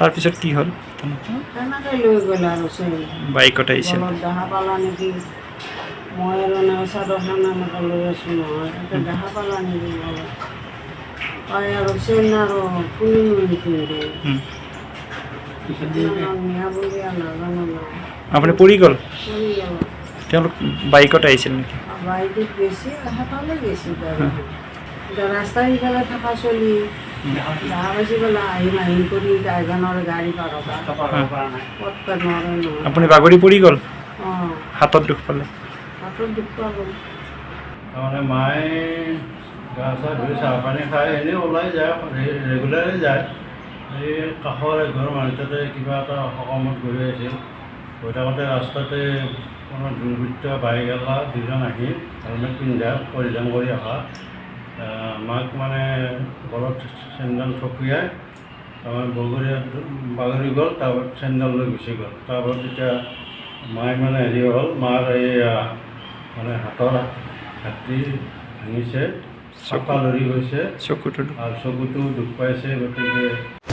তাৰপিছত কি হ'ল তেনেকে লৈ গ'ল আৰু বাইকত আহিছিল দেখা পালা নেকি মই আৰু চাদৰখন এনেকৈ লৈ আছোঁ নহয় এতিয়া দেখা পালা নেকি অলপ পাই আৰু চেন আৰু খুলিলোঁ নিপিন্ধে নিয়া বুলি নাজানো আপুনি পৰি গ'ল পৰি গ'ল তেওঁলোক বাইকত আহিছিল নেকি বাইকত গেছি সেইফালে গেছি এতিয়া ৰাস্তাৰ সিফালে থকা চলি দেখা পাইছি বোলে আহিম আহিম কৰি ড্ৰাইভাৰৰ গাড়ী পাৰ পটকে নোৱাৰে নহয় আপুনি বাগৰি পৰি গ'ল অঁ হাতত দুখ পালে হাতত দুখ পালোঁ তাৰমানে মায়ে গা চা ধুই চাহ পানী খাই এনেই ওলাই যায় ৰেগুলাৰে যায় এই কাষৰ এঘৰ মানুহটোতে কিবা এটা সকামত গৈ আছিল গৈ থাকোঁতে ৰাস্তাতে কোনো দুৰ্বৃত্ত বাইক এলা দুজন আহি হেলমেট পিন্ধা পৰিধান কৰি অহা মাক মানে গলত চেণ্ডেল থপিয়াই তাৰমানে বাগৰি গ'ল তাৰপৰা চেণ্ডেল লৈ গুচি গ'ল তাৰপৰা তেতিয়া মায়ে মানে হেৰি হ'ল মাৰ এই মানে হাতৰ হাতী ভাঙিছে চকা লৰি গৈছে চকুটো আৰু চকুটো দুখ পাইছে গতিকে